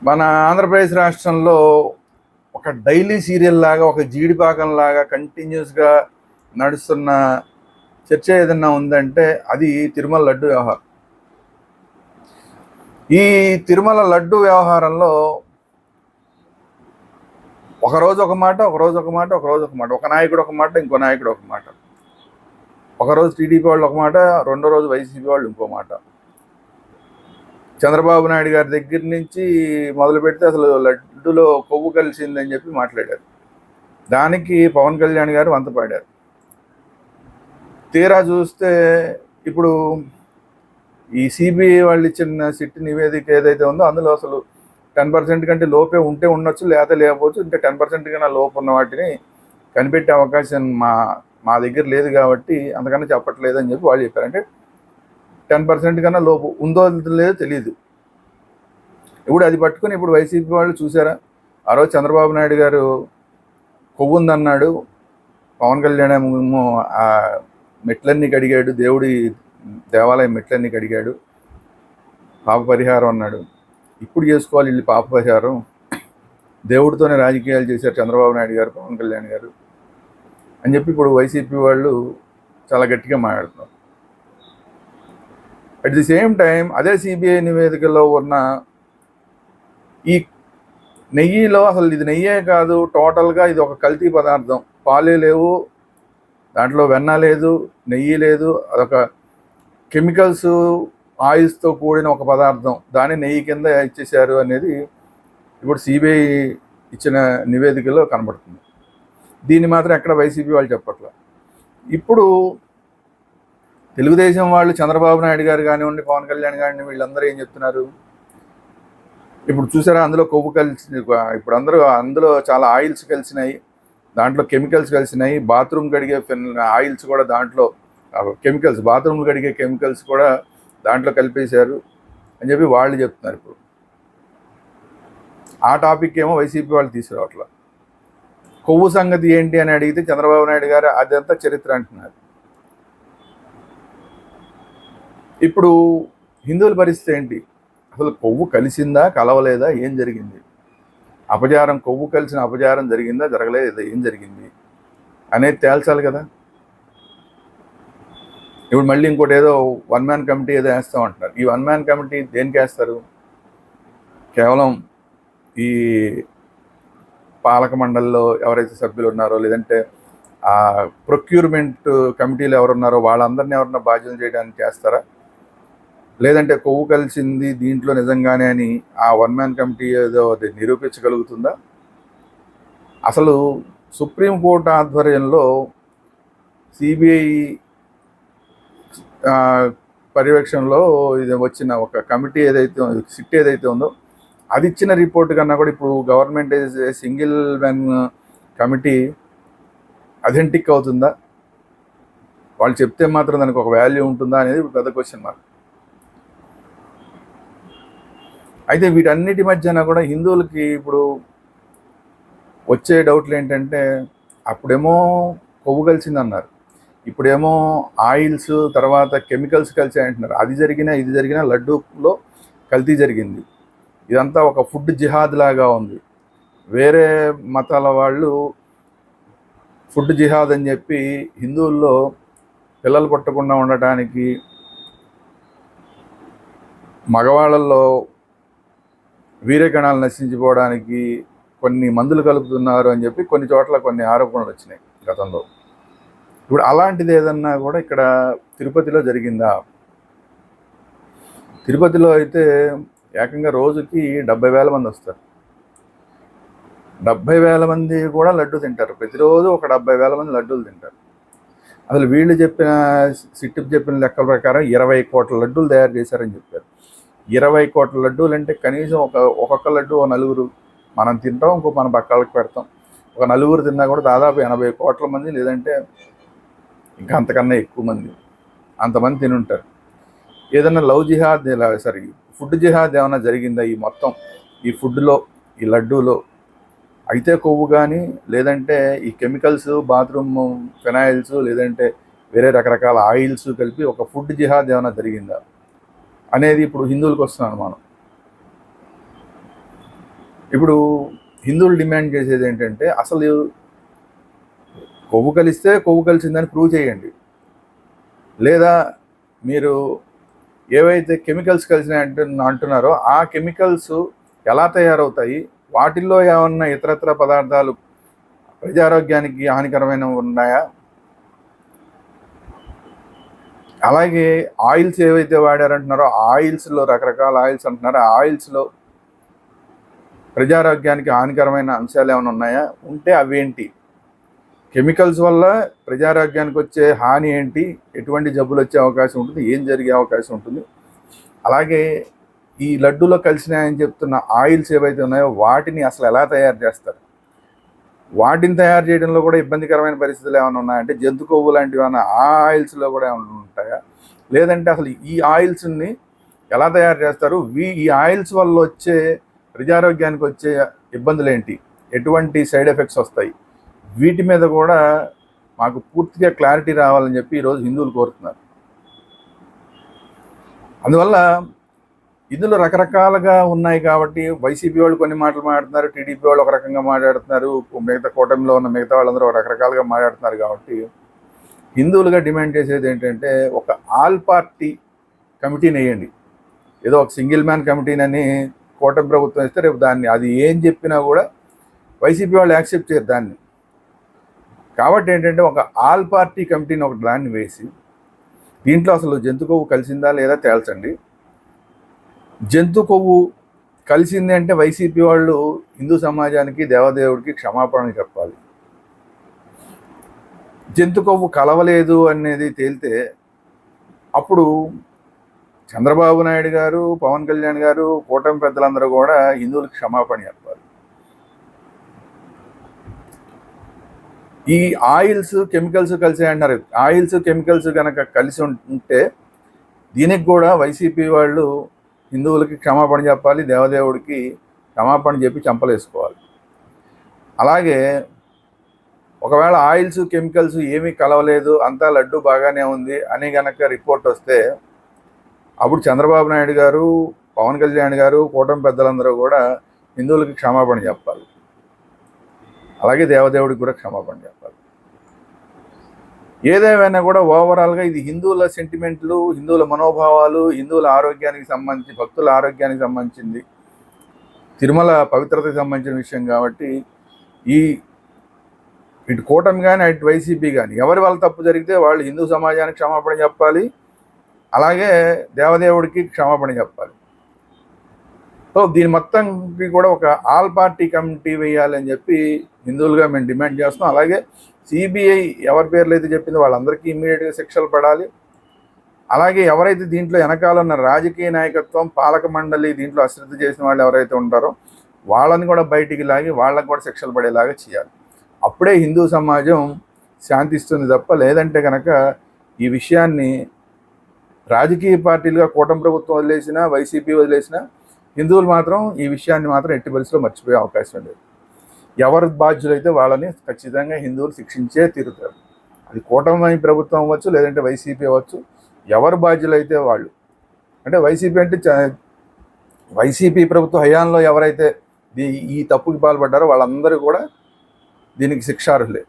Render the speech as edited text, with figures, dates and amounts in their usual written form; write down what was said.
మన ఆంధ్రప్రదేశ్ రాష్ట్రంలో ఒక డైలీ సీరియల్ లాగా, ఒక జీడిపాకం లాగా కంటిన్యూస్గా నడుస్తున్న చర్చ ఏదన్నా ఉందంటే అది తిరుమల లడ్డు వ్యవహారం. ఈ తిరుమల లడ్డు వ్యవహారంలో ఒకరోజు ఒక మాట, ఒకరోజు ఒక మాట, ఒకరోజు ఒక మాట, ఒక నాయకుడు ఒక మాట, ఇంకో నాయకుడు ఒక మాట. ఒకరోజు టీడీపీ వాళ్ళు ఒక మాట, రెండో రోజు వైసీపీ వాళ్ళు ఇంకో మాట. చంద్రబాబు నాయుడు గారి దగ్గర నుంచి మొదలు పెడితే అసలు లడ్డులో కొవ్వు కలిసిందని చెప్పి మాట్లాడారు. దానికి పవన్ కళ్యాణ్ గారు వంతపాడారు. తీరా చూస్తే ఇప్పుడు ఈ సిబిఐ వాళ్ళు ఇచ్చిన సిట్ నివేదిక ఏదైతే ఉందో అందులో అసలు 10% కంటే లోపే ఉంటే ఉండొచ్చు, లేకపోవచ్చు. ఇంకా 10% కన్నా లోపు ఉన్న వాటిని కనిపెట్టే అవకాశం మా దగ్గర లేదు కాబట్టి అంతకన్నా చెప్పట్లేదు అని చెప్పి వాళ్ళు చెప్పారు. అంటే 10% కన్నా లోపు ఉందో లేదో తెలియదు. ఇప్పుడు అది పట్టుకుని ఇప్పుడు వైసీపీ వాళ్ళు చూసారా, ఆ రోజు చంద్రబాబు నాయుడు గారు కొవ్వు ఉందన్నాడు, పవన్ కళ్యాణ్ ఏమో ఆ మెట్లన్నీ కడిగాడు, దేవాలయం మెట్లన్నీ కడిగాడు, పాప పరిహారం అన్నాడు. ఇప్పుడు చేసుకోవాలి వీళ్ళు పాప పరిహారం, దేవుడితోనే రాజకీయాలు చేశారు చంద్రబాబు నాయుడు గారు, పవన్ కళ్యాణ్ గారు అని చెప్పి ఇప్పుడు వైసీపీ వాళ్ళు చాలా గట్టిగా మాట్లాడుతున్నారు. అట్ ది సేమ్ టైం అదే సిబిఐ నివేదికలో ఉన్న ఈ నెయ్యిలో అసలు ఇది నెయ్యే కాదు, టోటల్గా ఇది ఒక కల్తీ పదార్థం. పాలే లేవు, దాంట్లో వెన్న లేదు, నెయ్యి లేదు, అదొక కెమికల్స్ ఆయిల్స్తో కూడిన ఒక పదార్థం, దాన్ని నెయ్యి కింద ఇచ్చేశారు అనేది ఇప్పుడు సిబిఐ ఇచ్చిన నివేదికలో కనబడుతుంది. దీన్ని మాత్రం ఎక్కడ వైసీపీ వాళ్ళు చెప్పట్ల. ఇప్పుడు తెలుగుదేశం వాళ్ళు చంద్రబాబు నాయుడు గారు కానివ్వండి, పవన్ కళ్యాణ్ కానివ్వండి, వీళ్ళందరూ ఏం చెప్తున్నారు, ఇప్పుడు చూసారా అందులో కొవ్వు కలిసి, ఇప్పుడు అందులో చాలా ఆయిల్స్ కలిసినాయి, దాంట్లో కెమికల్స్ కలిసినాయి, బాత్రూమ్ కడిగే ఆయిల్స్ కూడా దాంట్లో కెమికల్స్, బాత్రూమ్లు కడిగే కెమికల్స్ కూడా దాంట్లో కలిపేశారు అని చెప్పి వాళ్ళు చెప్తున్నారు. ఇప్పుడు ఆ టాపిక్ ఏమో వైసీపీ వాళ్ళు తీసుకురావట్లా. కొవ్వు సంగతి ఏంటి అని అడిగితే చంద్రబాబు నాయుడు గారు అదంతా చరిత్ర అంటున్నారు. ఇప్పుడు హిందువుల పరిస్థితి ఏంటి, అసలు కొవ్వు కలిసిందా కలవలేదా, ఏం జరిగింది, అపచారం, కొవ్వు కలిసిన అపచారం జరిగిందా జరగలేదా, ఏం జరిగింది అనేది తేల్చాలి కదా. ఇప్పుడు మళ్ళీ ఇంకోటి ఏదో 1 మ్యాన్ కమిటీ ఏదో వేస్తామంటున్నారు. ఈ 1 మ్యాన్ కమిటీ దేనికి వేస్తారు, కేవలం ఈ పాలక మండలిలో ఎవరైతే సభ్యులు ఉన్నారో, లేదంటే ఆ ప్రొక్యూర్మెంట్ కమిటీలు ఎవరున్నారో వాళ్ళందరినీ ఎవరన్నా బాధ్యత చేయడానికి చేస్తారా, లేదంటే కొవ్వు కలిసింది దీంట్లో నిజంగానే అని ఆ 1 మ్యాన్ కమిటీ ఏదో అది నిరూపించగలుగుతుందా? అసలు సుప్రీంకోర్టు ఆధ్వర్యంలో సిబిఐ పర్యవేక్షణలో ఇది వచ్చిన ఒక కమిటీ సిట్ ఏదైతే ఉందో అది ఇచ్చిన రిపోర్ట్ కన్నా కూడా ఇప్పుడు government single man committee authentic అవుతుందా, వాళ్ళు చెప్తే మాత్రం దానికి ఒక వాల్యూ ఉంటుందా అనేది పెద్ద క్వశ్చన్ మార్క్. అయితే వీటన్నిటి మధ్యన కూడా హిందువులకి ఇప్పుడు వచ్చే డౌట్లు ఏంటంటే, అప్పుడేమో కొవ్వు కలిసిందన్నారు, ఇప్పుడేమో ఆయిల్స్ తర్వాత కెమికల్స్ కలిసాయి అంటున్నారు. అది జరిగినా ఇది జరిగినా లడ్డూలో కల్తీ జరిగింది. ఇదంతా ఒక ఫుడ్ జిహాద్ లాగా ఉంది. వేరే మతాల వాళ్ళు ఫుడ్ జిహాద్ అని చెప్పి హిందువుల్లో పిల్లలు పుట్టకుండా ఉండటానికి, మగవాళ్ళల్లో వీర్యకణాలు నశించిపోవడానికి కొన్ని మందులు కలుపుతున్నారు అని చెప్పి కొన్ని చోట్ల కొన్ని ఆరోపణలు వచ్చినాయి గతంలో. ఇప్పుడు అలాంటిది ఏదన్నా కూడా ఇక్కడ తిరుపతిలో జరిగిందా? తిరుపతిలో అయితే ఏకంగా రోజుకి 70,000 మంది వస్తారు. 70,000 మంది కూడా లడ్డు తింటారు. ప్రతిరోజు ఒక 70,000 మంది లడ్డూలు తింటారు. అసలు వీళ్ళు చెప్పిన లెక్కల ప్రకారం 20 కోట్ల లడ్డూలు తయారు చేశారని చెప్పారు. 20 కోట్ల లడ్డూలు అంటే కనీసం ఒక్కొక్క లడ్డు ఓ నలుగురు మనం తింటాం, ఇంకో మన పక్కలకు పెడతాం. ఒక నలుగురు తిన్నా కూడా దాదాపు 80 కోట్ల మంది, లేదంటే ఇంకా అంతకన్నా ఎక్కువ మంది, అంతమంది తినుంటారు. ఏదన్నా ఫుడ్ జిహాద్ ఏమైనా జరిగిందా ఈ ఫుడ్లో, ఈ లడ్డూలో? అయితే కొవ్వు కానీ, లేదంటే ఈ కెమికల్స్, బాత్రూమ్ ఫినాయిల్స్, లేదంటే వేరే రకరకాల ఆయిల్స్ కలిపి ఒక ఫుడ్ జిహాద్ ఏమైనా జరిగిందా అనేది ఇప్పుడు హిందువులకు వస్తున్న అనుమానం. ఇప్పుడు హిందువులు డిమాండ్ చేసేది ఏంటంటే అసలు కొవ్వు కలిస్తే కొవ్వు కలిసిందని ప్రూవ్ చేయండి, లేదా మీరు ఏవైతే కెమికల్స్ కలిసినాయి అంటున్నారో ఆ కెమికల్స్ ఎలా తయారవుతాయి, వాటిల్లో ఏమన్నా ఇతరత్ర పదార్థాలు ప్రజారోగ్యానికి హానికరమైన ఉన్నాయా, అలాగే ఆయిల్స్ ఏవైతే వాడారంటున్నారో ఆయిల్స్లో రకరకాల ఆయిల్స్ అంటున్నారో ఆ ఆయిల్స్లో ప్రజారోగ్యానికి హానికరమైన అంశాలు ఏమైనా ఉన్నాయా, ఉంటే అవేంటి, కెమికల్స్ వల్ల ప్రజారోగ్యానికి వచ్చే హాని ఏంటి, ఎటువంటి జబ్బులు వచ్చే అవకాశం ఉంటుంది, ఏం జరిగే అవకాశం ఉంటుంది, అలాగే ఈ లడ్డూలో కలిసినాయని చెప్తున్న ఆయిల్స్ ఏవైతే ఉన్నాయో వాటిని అసలు ఎలా తయారు చేస్తారు, వాటిని తయారు చేయడంలో కూడా ఇబ్బందికరమైన పరిస్థితులు ఏమైనా ఉన్నాయంటే జంతు కొవ్వు లాంటివి ఏమైనా ఆ ఆయిల్స్లో కూడా ఏమైనా ఉంటాయా, లేదంటే అసలు ఈ ఆయిల్స్ని ఎలా తయారు చేస్తారు, ఈ ఆయిల్స్ వల్ల వచ్చే ప్రజారోగ్యానికి వచ్చే ఇబ్బందులు ఏంటి, ఎటువంటి సైడ్ ఎఫెక్ట్స్ వస్తాయి, వీటి మీద కూడా మాకు పూర్తిగా క్లారిటీ రావాలని చెప్పి ఈరోజు హిందువులు కోరుతున్నారు. అందువల్ల ఇందులో రకరకాలుగా ఉన్నాయి కాబట్టి వైసీపీ వాళ్ళు కొన్ని మాటలు మాట్లాడుతున్నారు, టీడీపీ వాళ్ళు ఒక రకంగా మాట్లాడుతున్నారు, మిగతా కూటమిలో ఉన్న మిగతా వాళ్ళందరూ ఒక రకరకాలుగా మాట్లాడుతున్నారు. కాబట్టి హిందువులుగా డిమాండ్ చేసేది ఏంటంటే ఒక ఆల్ పార్టీ కమిటీని వేయండి. ఏదో ఒక సింగిల్ మ్యాన్ కమిటీనని కూటమి ప్రభుత్వం ఇస్తే రేపు దాన్ని అది ఏం చెప్పినా కూడా వైసీపీ వాళ్ళు యాక్సెప్ట్ చేయరు దాన్ని. కాబట్టి ఏంటంటే ఒక ఆల్ పార్టీ కమిటీని ఒక దాన్ని వేసి దీంట్లో అసలు జంతు కొవ్వు కలిసిందా లేదా తేల్చండి. జంతు కొవ్వు కలిసింది అంటే వైసీపీ వాళ్ళు హిందూ సమాజానికి దేవదేవుడికి క్షమాపణ చెప్పాలి. జంతు కొవ్వు కలవలేదు అనేది తేలితే అప్పుడు చంద్రబాబు నాయుడు గారు, పవన్ కళ్యాణ్ గారు, కూటమి పెద్దలందరూ కూడా హిందువులకు క్షమాపణ చెప్పాలి. ఈ ఆయిల్స్ కెమికల్స్ కలిసే అంటారు, ఆయిల్స్ కెమికల్స్ కనుక కలిసి ఉంటే దీనికి కూడా వైసీపీ వాళ్ళు హిందువులకి క్షమాపణ చెప్పాలి, దేవదేవుడికి క్షమాపణ చెప్పి చంపలేసుకోవాలి. అలాగే ఒకవేళ ఆయిల్స్ కెమికల్స్ ఏమీ కలవలేదు, అంతా లడ్డు బాగానే ఉంది అని కనుక రిపోర్ట్ వస్తే అప్పుడు చంద్రబాబు నాయుడు గారు, పవన్ కళ్యాణ్ గారు, కూటమి పెద్దలందరూ కూడా హిందువులకి క్షమాపణ చెప్పాలి, అలాగే దేవదేవుడికి కూడా క్షమాపణ చెప్పాలి. ఏదేమైనా కూడా ఓవరాల్గా ఇది హిందువుల సెంటిమెంట్లు, హిందువుల మనోభావాలు, హిందువుల ఆరోగ్యానికి సంబంధించి, భక్తుల ఆరోగ్యానికి సంబంధించింది, తిరుమల పవిత్రతకు సంబంధించిన విషయం. కాబట్టి ఇటు కూటమి కానీ అటు వైసీపీ కానీ ఎవరి వల్ల తప్పు జరిగితే వాళ్ళు హిందూ సమాజానికి క్షమాపణ చెప్పాలి, అలాగే దేవదేవుడికి క్షమాపణ చెప్పాలి. సో దీని మొత్తంకి కూడా ఒక ఆల్ పార్టీ కమిటీ వేయాలని చెప్పి హిందువులుగా మేము డిమాండ్ చేస్తున్నాం. అలాగే సిబిఐ ఎవరి పేర్లు అయితే చెప్పిందో వాళ్ళందరికీ ఇమ్మీడియట్గా శిక్షలు పడాలి. అలాగే ఎవరైతే దీంట్లో వెనకాల ఉన్న రాజకీయ నాయకత్వం, పాలక మండలి దీంట్లో అశ్రద్ధ చేసిన వాళ్ళు ఎవరైతే ఉంటారో వాళ్ళని కూడా బయటికి లాగి వాళ్ళకు కూడా శిక్షలు పడేలాగా చేయాలి. అప్పుడే హిందూ సమాజం శాంతిస్తుంది తప్ప లేదంటే కనుక ఈ విషయాన్ని రాజకీయ పార్టీలుగా కూటమి ప్రభుత్వం వదిలేసినా, వైసీపీ వదిలేసినా హిందువులు మాత్రం ఈ విషయాన్ని మాత్రం ఎట్టి పరిస్థితిలో మర్చిపోయే అవకాశం లేదు. ఎవరు బాధ్యులైతే వాళ్ళని ఖచ్చితంగా హిందువులు శిక్షించే తీరుతారు. అది కూటమి ప్రభుత్వం అవ్వచ్చు, లేదంటే వైసీపీ అవ్వచ్చు, ఎవరు బాధ్యులైతే వాళ్ళు. అంటే వైసీపీ అంటే వైసీపీ ప్రభుత్వ హయాంలో ఎవరైతే ఈ తప్పుకి పాల్పడ్డారో వాళ్ళందరూ కూడా దీనికి శిక్షార్హులే.